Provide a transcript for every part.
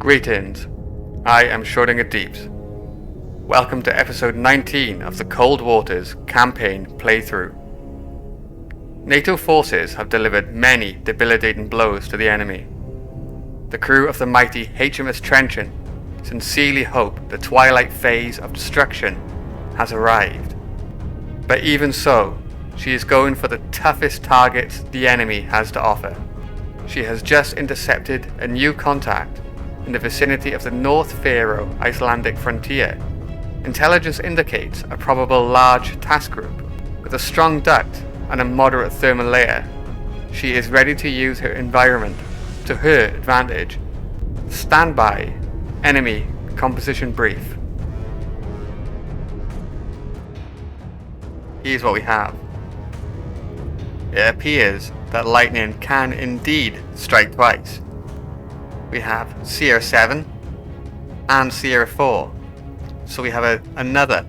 Greetings, I am Schrödinger Deeps. Welcome to episode 19 of the Cold Waters campaign playthrough. NATO forces have delivered many debilitating blows to the enemy. The crew of the mighty HMS TRENCHANT sincerely hope the twilight phase of destruction has arrived. But even so, she is going for the toughest targets the enemy has to offer. She has just intercepted a new contact in the vicinity of the North Faroe Icelandic frontier. Intelligence indicates a probable large task group with a strong duct and a moderate thermal layer. She is ready to use her environment to her advantage. Stand by. Enemy composition brief. Here's what we have. It appears that lightning can indeed strike twice. We have Sierra 7 and Sierra 4. So we have another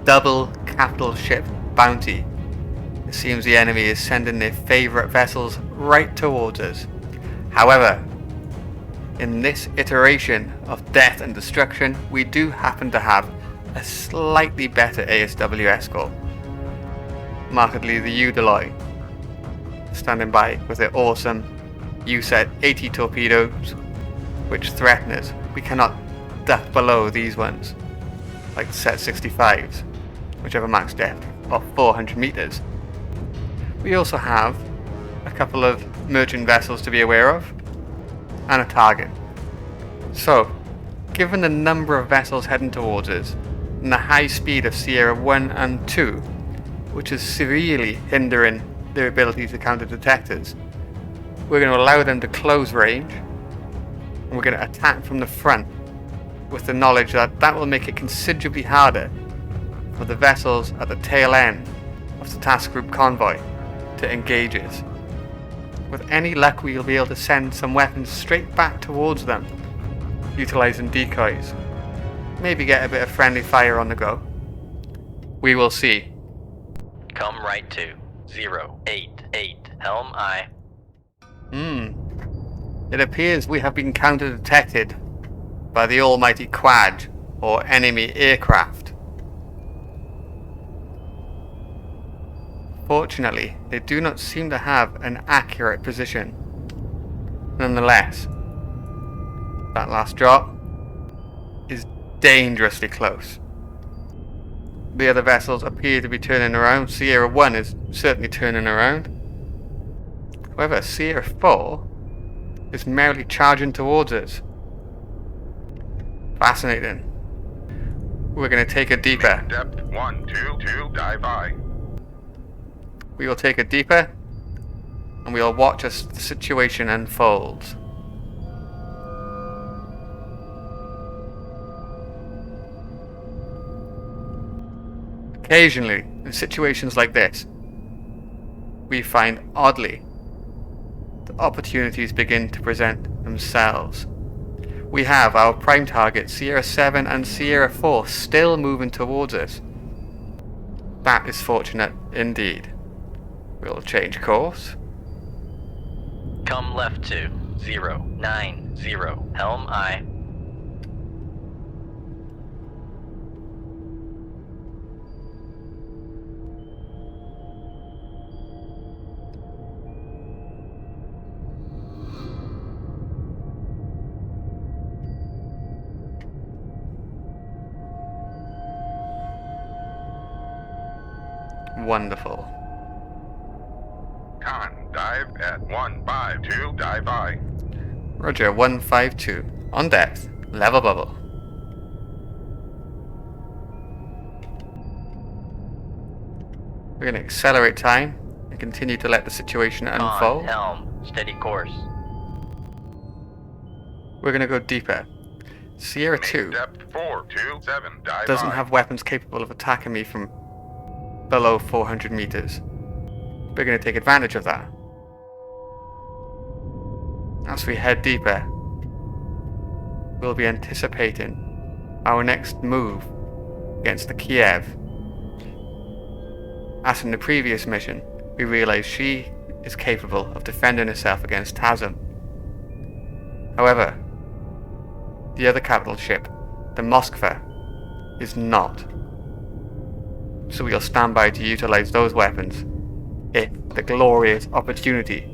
double capital ship bounty. It seems the enemy is sending their favourite vessels right towards us. However, in this iteration of death and destruction, we do happen to have a slightly better ASW escort. Markedly the Udaloy, standing by with their awesome USET 80 torpedoes, which threaten us. We cannot duck below these ones, like the Set 65s, which have a max depth of 400 meters. We also have a couple of merchant vessels to be aware of, and a target. So, given the number of vessels heading towards us, and the high speed of Sierra 1 and 2, which is severely hindering their ability to counter detectors, we're going to allow them to close range, and we're going to attack from the front with the knowledge that that will make it considerably harder for the vessels at the tail end of the task group Convoy to engage us. With any luck, we'll be able to send some weapons straight back towards them, utilizing decoys. Maybe get a bit of friendly fire on the go. We will see. Come right to 088 Helm I. It appears we have been counter-detected by the almighty Quad, or enemy aircraft. Fortunately, they do not seem to have an accurate position. Nonetheless, that last drop is dangerously close. The other vessels appear to be turning around. Sierra 1 is certainly turning around. However, Sierra 4 is merely charging towards us. Fascinating. We're going to take a deeper. Depth 122, dive I. We will take a deeper, and we will watch as the situation unfolds. Occasionally, in situations like this, we find oddly that opportunities begin to present themselves. We have our prime targets, Sierra 7 and Sierra 4, still moving towards us. That is fortunate indeed. We'll change course. Come left to 090 Helm I. Wonderful. Con, dive at 152, dive I. Roger, 152. On depth. Level bubble. We're going to accelerate time and continue to let the situation unfold. On helm, steady course. We're going to go deeper. Sierra 2 Depth 427, dive doesn't I. have weapons capable of attacking me from below 400 meters. We're going to take advantage of that. As we head deeper, we'll be anticipating our next move against the Kiev. As in the previous mission, we realize she is capable of defending herself against Tasm. However, The other capital ship, the Moskva, is not. So we'll stand by to utilize those weapons if the glorious opportunity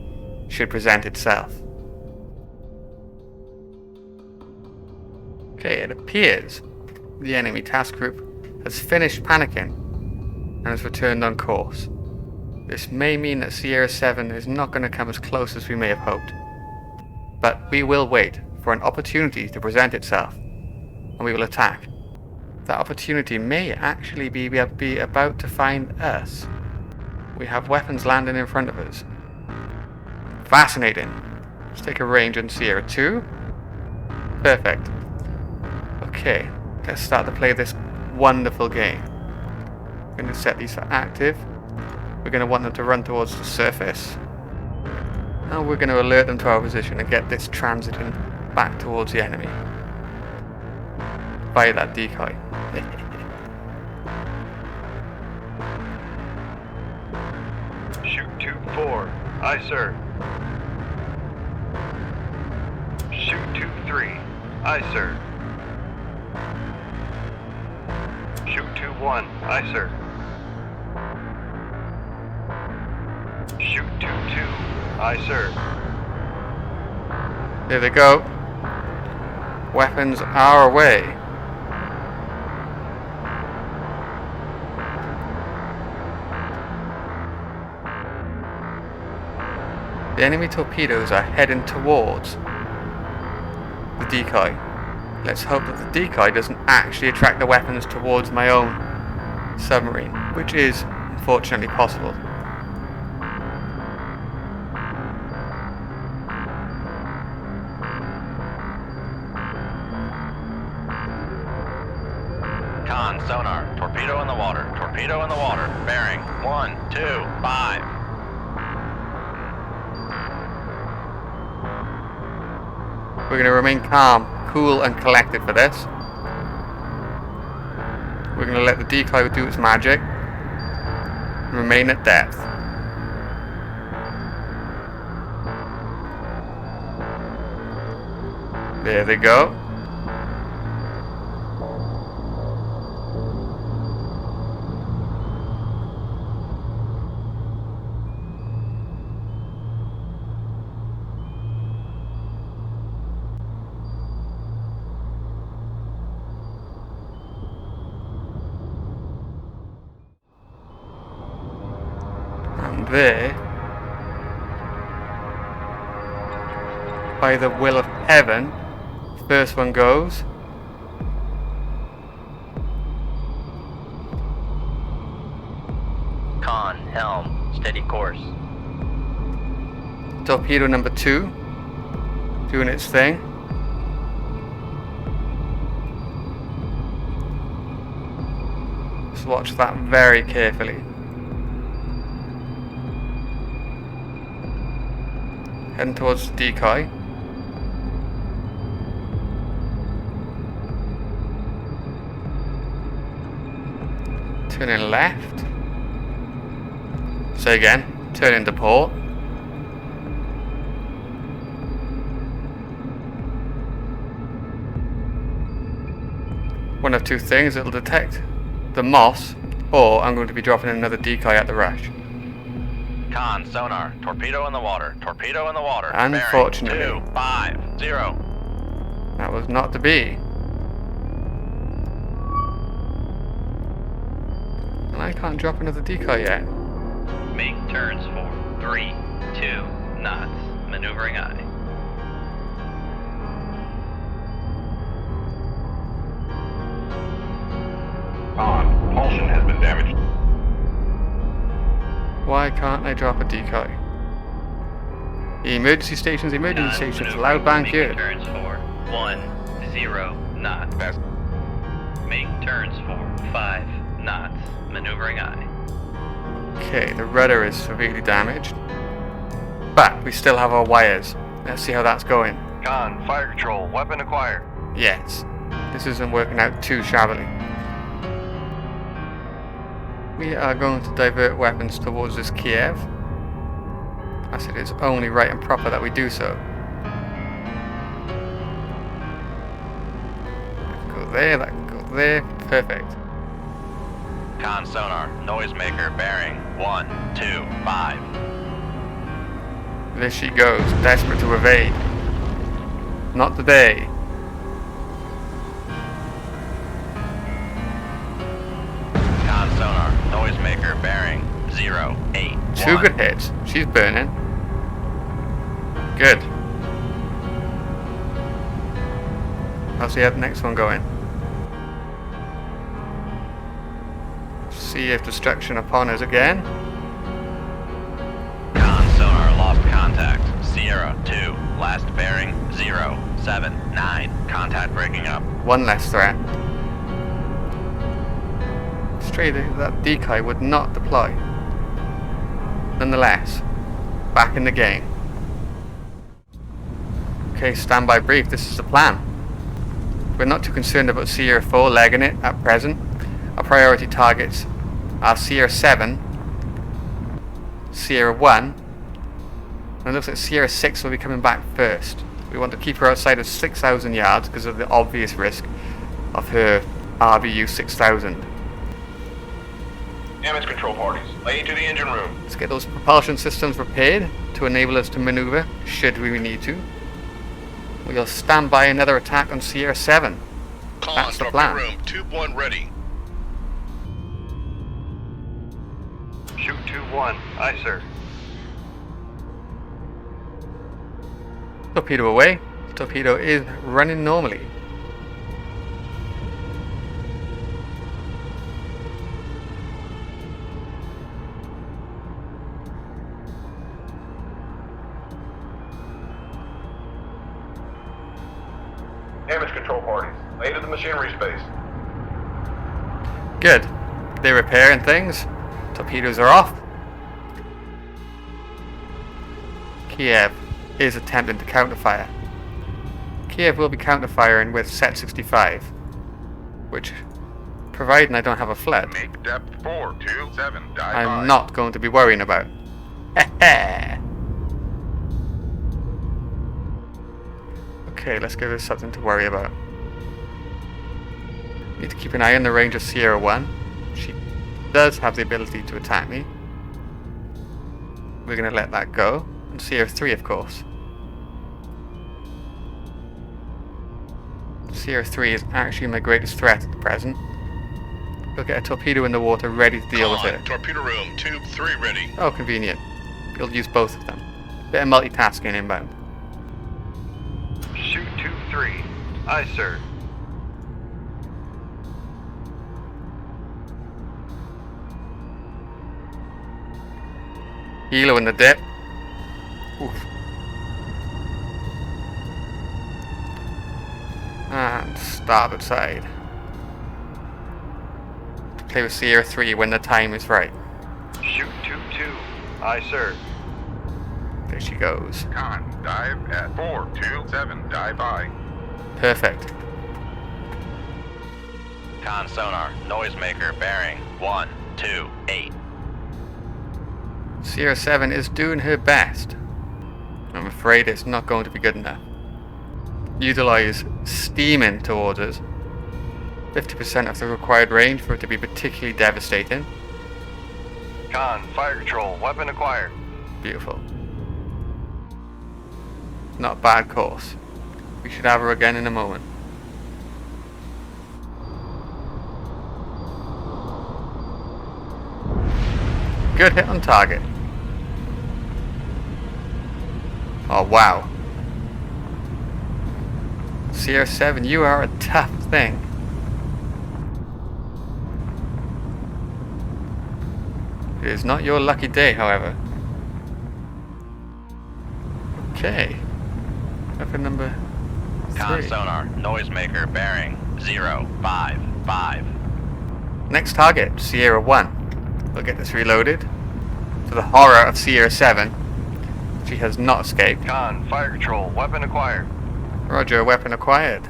should present itself. Okay, it appears the enemy task group has finished panicking and has returned on course. This may mean that Sierra 7 is not going to come as close as we may have hoped. But we will wait for an opportunity to present itself, and we will attack. That opportunity may actually be about to find us. We have weapons landing in front of us. Fascinating. Let's take a range on Sierra 2. Perfect. Okay, let's start to play this wonderful game. We're going to set these for active. We're going to want them to run towards the surface. And we're going to alert them to our position and get this transiting back towards the enemy. Via that decoy. Shoot 2-4. Aye, sir. Shoot 2-3. Aye, sir. Shoot 2-1. Aye, sir. Shoot 2-2. Aye, sir. There they go. Weapons our way. The enemy torpedoes are heading towards the decoy. Let's hope that the decoy doesn't actually attract the weapons towards my own submarine, which is unfortunately possible. Con, sonar, torpedo in the water, torpedo in the water, bearing 1, 2, 5. We're going to remain calm, cool and collected for this. We're going to let the decoy do its magic and remain at depth. There they go. And there, by the will of heaven, first one goes. Con, helm, steady course. Torpedo number 2, doing its thing. Just watch that very carefully. Heading towards the decoy. Turning left. So again, turning to port. One of two things, it'll detect the moss, or I'm going to be dropping another decoy at the rush. Con, sonar, torpedo in the water, torpedo in the water. Unfortunately. Bearing 2, 5, 0. That was not to be. And I can't drop another decoy yet. Make turns for 3, 2 knots. Maneuvering aye. On. Propulsion has been damaged. Why can't I drop a decoy? Emergency stations, loud bang Make here. turns for 1, 0 knots. Best. Make turns for 5 knots. Maneuvering aye. Okay, the rudder is severely damaged. But we still have our wires. Let's see how that's going. Con, fire control, weapon acquired. Yes, this isn't working out too shabbily. We are going to divert weapons towards this Kiev, as it is only right and proper that we do so. there, that can go there. Perfect. Con sonar, noisemaker, bearing 125. There she goes, desperate to evade. Not today. Con sonar, noisemaker, bearing 081. 2 good hits. She's burning. Good. How's the next one going? See if destruction upon us again. Con sonar, lost contact. Sierra 2, last bearing 079. Contact breaking up. One less threat. Straight, that decoy would not deploy. Nonetheless, back in the game. Okay, standby brief. This is the plan. We're not too concerned about Sierra 4 legging it at present. Our priority targets are Sierra 7, Sierra 1, and it looks like Sierra 6 will be coming back first. We want to keep her outside of 6,000 yards because of the obvious risk of her RBU 6,000. Damage control parties, lay to the engine room. Let's get those propulsion systems repaired to enable us to maneuver should we need to. We'll stand by another attack on Sierra 7. That's the plan. Room, tube 1 ready. Shoot 2-1. Aye, sir. Torpedo away. Torpedo is running normally. Damage control parties, lay to the machinery space. Good. They're repairing things. Torpedoes are off. Kiev is attempting to counterfire. Kiev will be counterfiring with Set 65, which, providing I don't have a flood, Make depth 427, dive I'm 5. not going to be worrying about. Okay, let's give us something to worry about. Need to keep an eye on the range of Sierra 1. She does have the ability to attack me. We're going to let that go. And Sierra 3, of course. Sierra 3 is actually my greatest threat at the present. We'll get a torpedo in the water ready to deal with her. Torpedo room, tube 3 ready. Oh, convenient. You'll use both of them. Bit of multitasking inbound. Shoot 2-3. Aye, sir. Helo in the dip. Oof. And starboard side. Play with Sierra 3 when the time is right. Shoot 2-2. Aye, sir. There she goes. Con, dive at 427, dive I. Perfect. Con sonar, noisemaker, bearing 128. Sierra 7 is doing her best. I'm afraid it's not going to be good enough. Utilize steaming towards us. 50% of the required range for it to be particularly devastating. Con, fire control, weapon acquired. Beautiful. Not a bad course. We should have her again in a moment. Good hit on target. Oh wow. Sierra 7, you are a tough thing. It is not your lucky day, however. Okay. Weapon number 3. Con sonar, noisemaker, bearing 055. Next target, Sierra 1. We'll get this reloaded. To the horror of Sierra 7, she has not escaped. Con, fire control, weapon acquired. Roger, weapon acquired.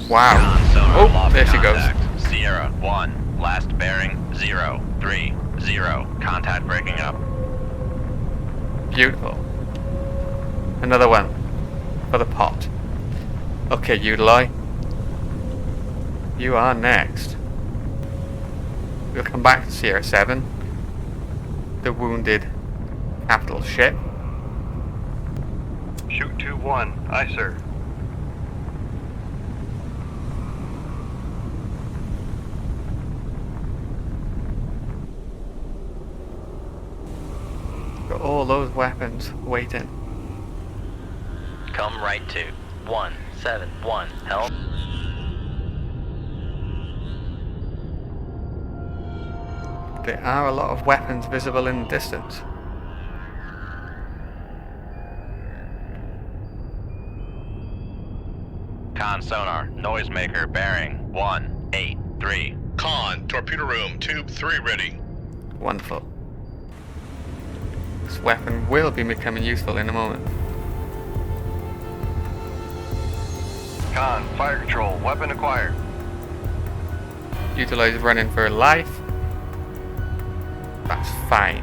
Wow. Con sonar, Oh, lost there she goes. contact. Sierra 1, last bearing 030. Contact breaking up. Beautiful. Another one for the pot. Okay, Udali. You are next. We'll come back to Sierra 7. The wounded capital ship. Shoot 2-1. Aye, sir. Got all those weapons waiting. Come right to 171. Help. There are a lot of weapons visible in the distance. Con sonar, noisemaker bearing 183. Con, torpedo room, tube 3 ready. Wonderful. This weapon will be becoming useful in a moment. Con, fire control, weapon acquired. Utilize running for life. That's fine.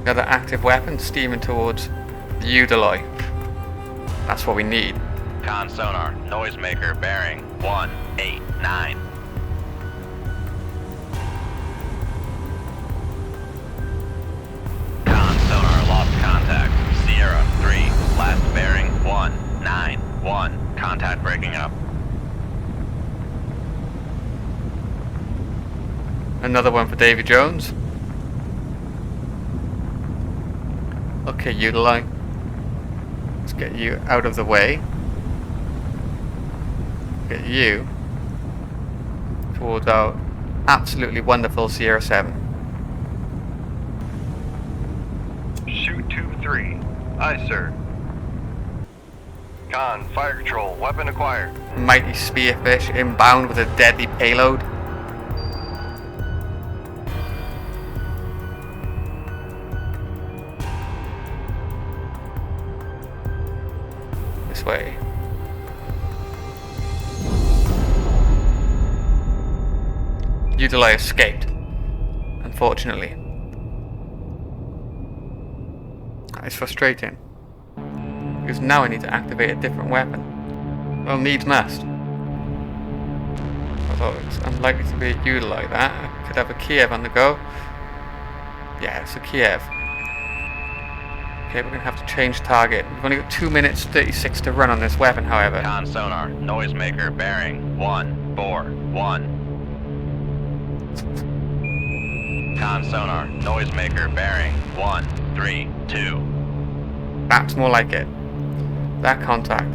Another active weapon steaming towards the Udali. That's what we need. Con sonar, noisemaker bearing 189. Con sonar lost contact. Sierra 3, last bearing 191. Contact breaking up. Another one for Davy Jones. Okay, Udali. Let's get you out of the way. Get you towards our absolutely wonderful Sierra 7. Shoot 2-3. Aye, sir. Con, fire control, weapon acquired. Mighty spearfish inbound with a deadly payload. This way. Udali escaped, unfortunately. That is frustrating, because now I need to activate a different weapon. Well, needs must. Although it's unlikely to be a Udali that. I could have a Kiev on the go. Yeah, it's a Kiev. Okay, we're going to have to change target. We've only got 2 minutes 36 to run on this weapon, however. Con sonar, noisemaker bearing 141. Con sonar, noisemaker bearing 132. That's more like it. That contact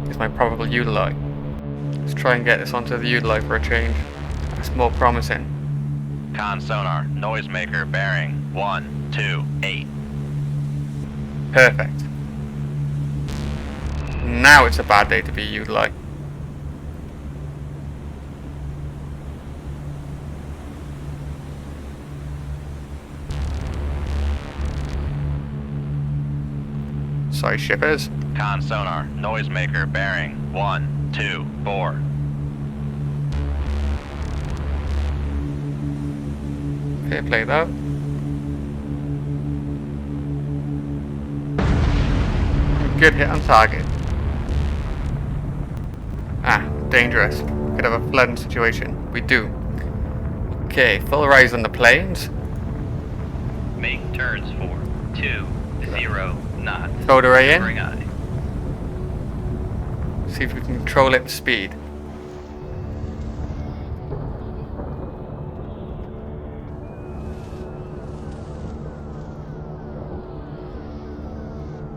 is my probable Udali. Let's try and get this onto the Udali for a change. That's more promising. Con sonar, noisemaker bearing 128. Perfect. Now it's a bad day to be Udali. Sorry, shippers. Con sonar, noisemaker bearing 124. Fair play though. Good hit on target. Ah, dangerous. Could have a flooding situation. We do. Okay, full rise on the planes. Make turns for 20 knots. Throw the ray in. Bring eye. See if we can control its speed.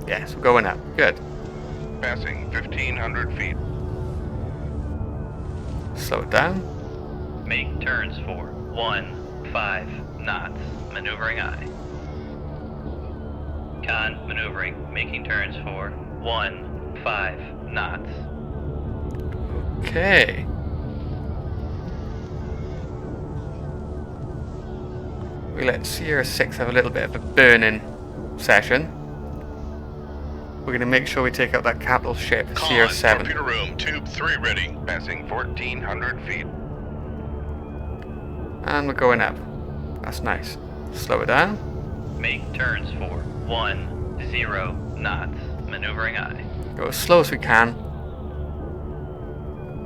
Yes, we're going up. Good. Passing 1,500 feet. Slow it down. Make turns for 15 knots. Maneuvering eye. Con maneuvering. Making turns for 15 knots. Okay. We let Sierra 6 have a little bit of a burn-in session. We're going to make sure we take out that capital ship, Sierra Con, 7. torpedo room, tube 3 ready. Passing 1,400 feet. And we're going up. That's nice. Slow it down. Make turns for 0 knots. Maneuvering aye. Go as slow as we can,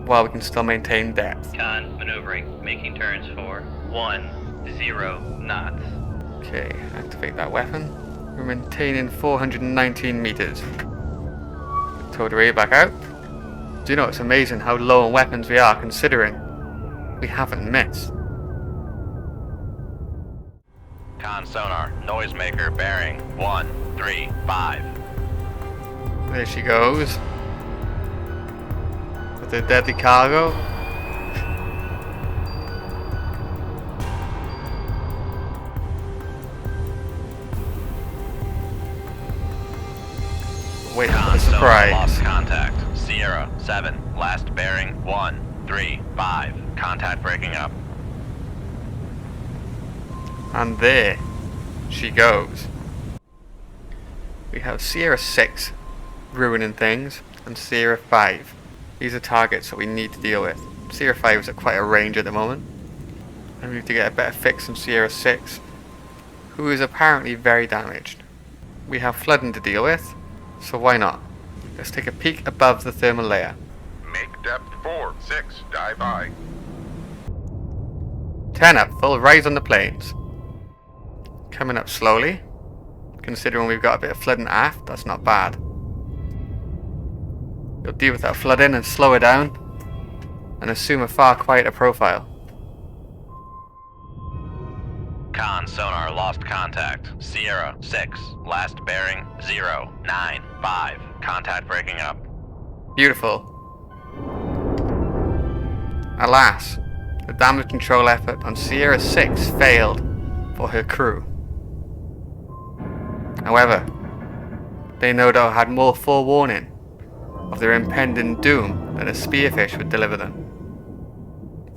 while we can still maintain depth. Con maneuvering, making turns for 10 knots. Okay, activate that weapon. We're maintaining 419 meters. Tow the radar back out. Do you know, it's amazing how low on weapons we are considering we haven't missed. Con sonar, noisemaker bearing 135. There she goes. With the deadly cargo. Wait for the Con sonar surprise. lost contact. Sierra 7, last bearing 135. Contact breaking up. And there she goes. We have Sierra 6 ruining things, and Sierra 5. These are targets that we need to deal with. Sierra 5 is at quite a range at the moment, and we need to get a better fix on Sierra 6, who is apparently very damaged. We have flooding to deal with, so why not? Let's take a peek above the thermal layer. Make depth 4, 6, dive I. 10 up, full rise on the planes. Coming up slowly. Considering we've got a bit of flooding aft, that's not bad. We'll deal with that flooding and slow it down, and assume a far quieter profile. Con sonar lost contact. Sierra 6, last bearing 095. Contact breaking up. Beautiful. Alas, the damage control effort on Sierra 6 failed for her crew. However, they no doubt had more forewarning of their impending doom than a spearfish would deliver them.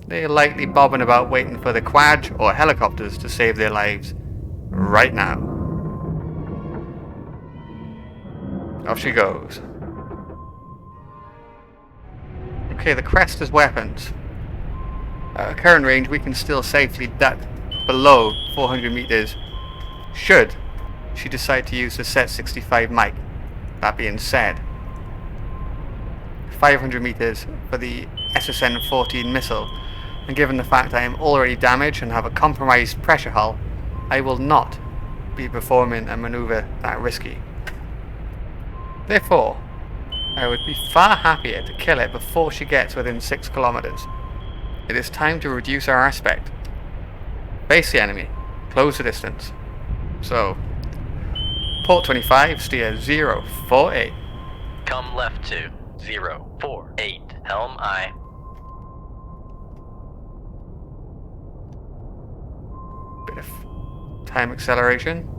They are likely bobbing about waiting for the quad or helicopters to save their lives right now. Off she goes. Okay, the crest has weapons. At current range, we can still safely duck below 400 meters should she decide to use the Set 65 mic. That being said, 500 meters for the SSN-14 missile, and given the fact I am already damaged and have a compromised pressure hull, I will not be performing a maneuver that risky. Therefore, I would be far happier to kill it before she gets within 6 kilometers. It is time to reduce our aspect. Face the enemy, close the distance. So, port 25, steer 048. Come left to 048. Helm aye. Bit of time acceleration.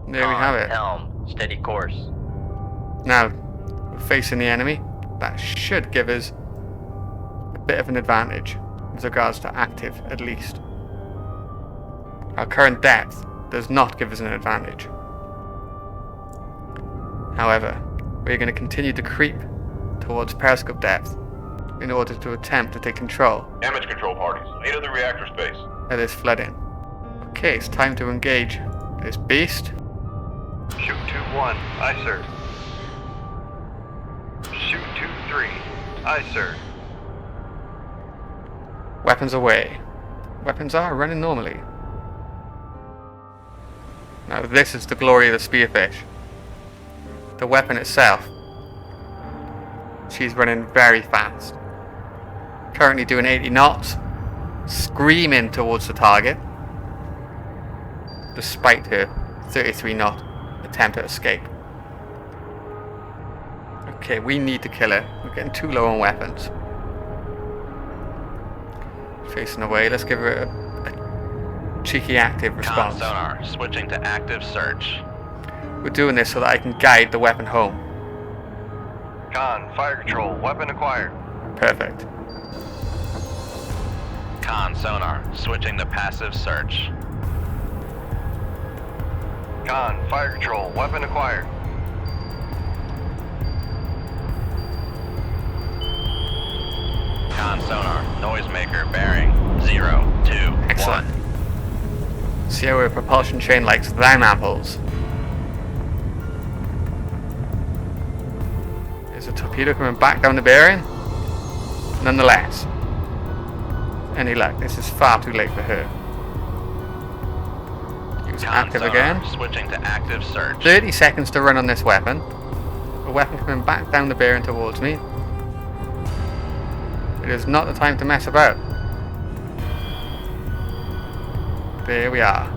There we have it. Helm, steady course. Now, we're facing the enemy. That should give us a bit of an advantage with regards to active, at least. Our current depth does not give us an advantage. However, we're going to continue to creep towards periscope depth in order to attempt to take control Damage control parties. Lead of the reactor space. of this flooding. Okay, it's time to engage this beast. Shoot 2-1. Aye, sir. Shoot 2-3. Aye, sir. Weapons away. Weapons are running normally. Now this is the glory of the spearfish. The weapon itself. She's running very fast. Currently doing 80 knots. Screaming towards the target. Despite her 33 knot attempt at escape. Okay, we need to kill her. We're getting too low on weapons. Facing away, let's give her a cheeky active Con response. sonar, switching to active search. We're doing this so that I can guide the weapon home. Con, fire control, weapon acquired. Perfect. Con sonar, switching to passive search. Con, fire control, weapon acquired. Con sonar, noisemaker bearing 021. Excellent. Sierra propulsion chain likes them apples. Is a torpedo coming back down the bearing? Nonetheless. Any luck, this is far too late for her. Use active Sonar again. Switching to active search. 30 seconds to run on this weapon. A weapon coming back down the bearing towards me. It is not the time to mess about. There we are.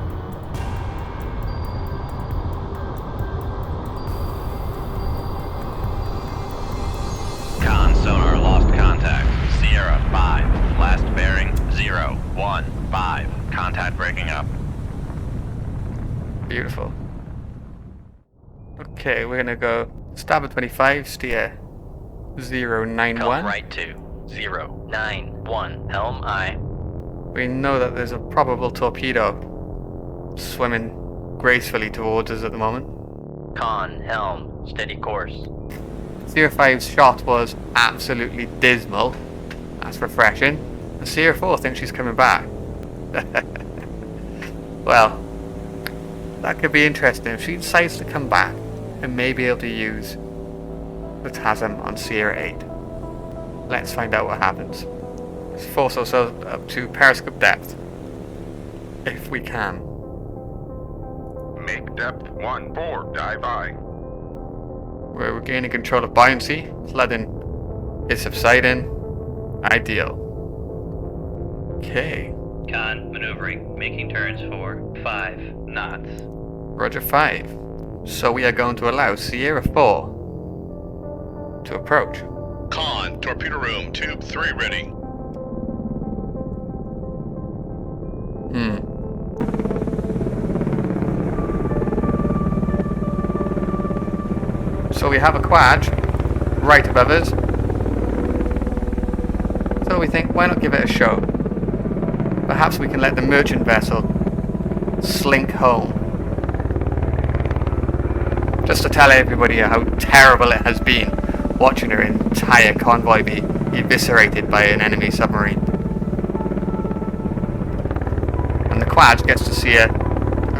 Con sonar lost contact. Sierra 5. Last bearing 0, 1, 5. Contact breaking up. Beautiful. Okay, we're gonna go starboard 25, steer 091. Helm right 2. 0, 9, 1. Helm aye. We know that there's a probable torpedo swimming gracefully towards us at the moment. Con, helm, steady course. 05's shot was absolutely dismal. That's refreshing. And Sierra 4 thinks she's coming back. Well, that could be interesting. If she decides to come back, and may be able to use the TASM on Sierra 8. Let's find out what happens. Let's force ourselves up to periscope depth. If we can. Make depth 1-4, dive aye. We're regaining control of buoyancy. Flooding is subsiding. Ideal. Okay. Con, maneuvering, making turns for 5 knots. Roger 5. So we are going to allow Sierra 4 to approach. Con, torpedo room, tube 3 ready. So we have a quad right above us. So we think, why not give it a show? Perhaps we can let the merchant vessel slink home. Just to tell everybody how terrible it has been watching her entire convoy be eviscerated by an enemy submarine. And the quad gets to see a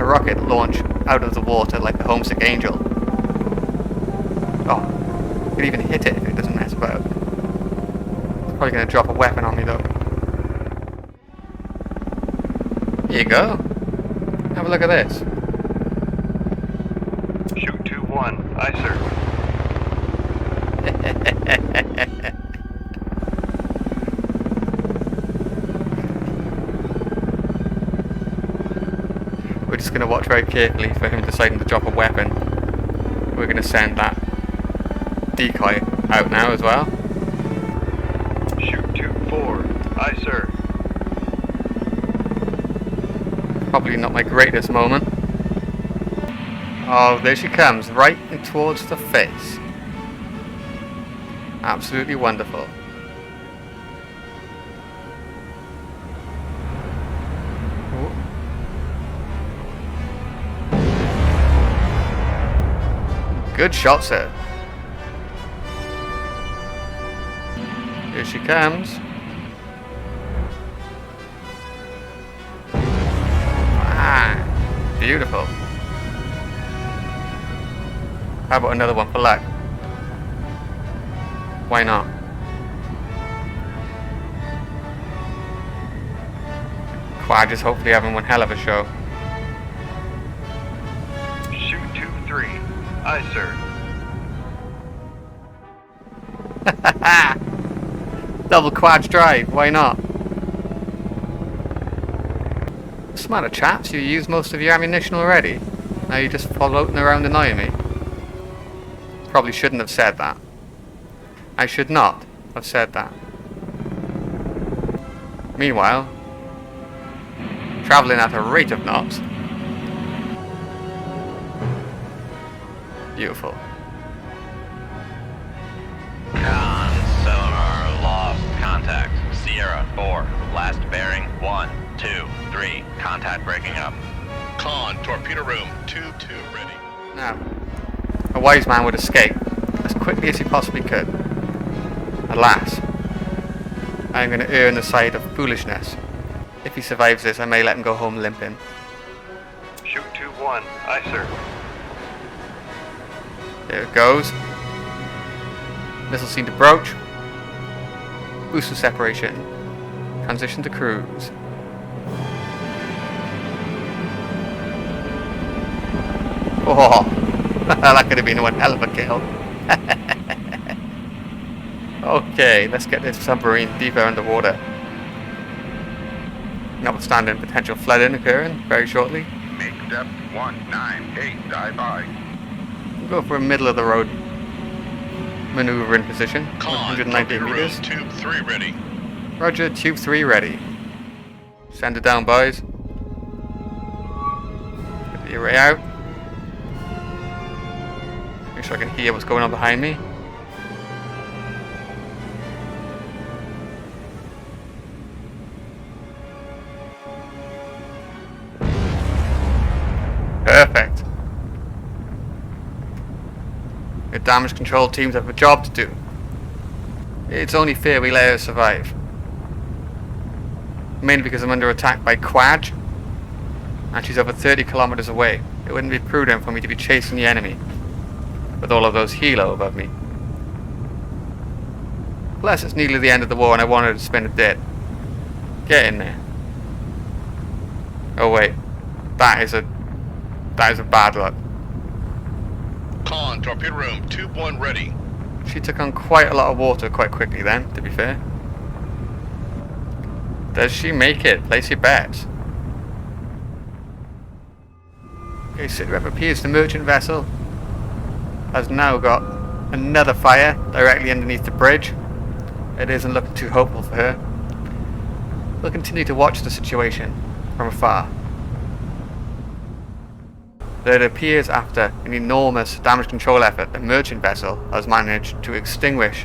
rocket launch out of the water like the homesick angel. Oh, you can even hit it if it doesn't mess about. It's probably going to drop a weapon on me though. Here you go. Have a look at this. Shoot 2-1. Aye, sir. We're just going to watch very carefully for him deciding to drop a weapon. We're going to send that decoy out now as well. Shoot 2-4. Aye, sir. Probably not my greatest moment. Oh, there she comes, right in towards the face. Absolutely wonderful. Ooh. Good shot, sir. Here she comes. Ah, beautiful. How about another one for luck? Why not? Quad is hopefully having one hell of a show. Shoot 2-3. Aye, sir. Double quad drive, why not? Smarter chaps, you used most of your ammunition already. Now you just floating around annoying me. Probably shouldn't have said that. I should not have said that. Meanwhile, travelling at a rate of knots. Beautiful. Con sonar lost contact. Sierra 4. Last bearing 1, 2, 3. Contact breaking up. Con, torpedo room, tube 2 ready. Now, a wise man would escape as quickly as he possibly could. Alas, I am going to err on the side of foolishness. If he survives this, I may let him go home limping. 1. Aye, sir. There it goes. Missile seen to broach. Booster separation. Transition to cruise. Oh, that could have been one hell of a kill. Okay, let's get this submarine deeper underwater. Notwithstanding potential flooding occurring very shortly. Make depth 198, dive by. We'll go for a middle of the road maneuver in position. Con, 190 torpedo room, meters. tube 3 ready. Roger, tube 3 ready. Send it down, boys. Get the array out. Make sure I can hear what's going on behind me. Perfect. Your damage control teams have a job to do. It's only fair we let her survive. Mainly because I'm under attack by Quad, and she's over 30 kilometers away. It wouldn't be prudent for me to be chasing the enemy with all of those helo above me. Plus, it's nearly the end of the war and I wanted to spend it dead. Get in there. Oh wait, that is a bad luck. Con, torpedo room, tube 1 ready. She took on quite a lot of water quite quickly then, to be fair. Does she make it? Place your bets. Okay, Sitrep appears the merchant vessel has now got another fire directly underneath the bridge. It isn't looking too hopeful for her. We'll continue to watch the situation from afar. It appears after an enormous damage control effort, the merchant vessel has managed to extinguish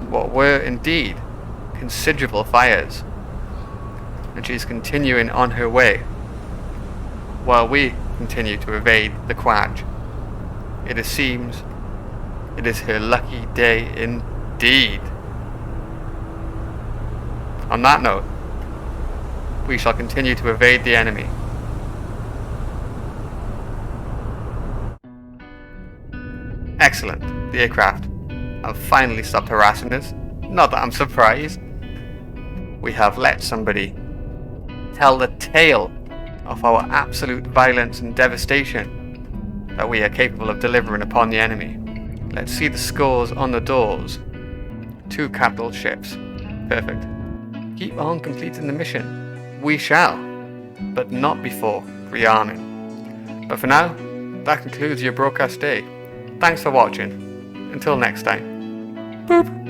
what were indeed considerable fires, and she's continuing on her way while we continue to evade the Quadge. It seems it is her lucky day indeed. On that note, we shall continue to evade the enemy. Excellent. The aircraft have finally stopped harassing us. Not that I'm surprised. We have let somebody tell the tale of our absolute violence and devastation that we are capable of delivering upon the enemy. Let's see the scores on the doors. 2 capital ships. Perfect. Keep on completing the mission. We shall, but not before rearming. But for now, that concludes your broadcast day. Thanks for watching. Until next time. Boop!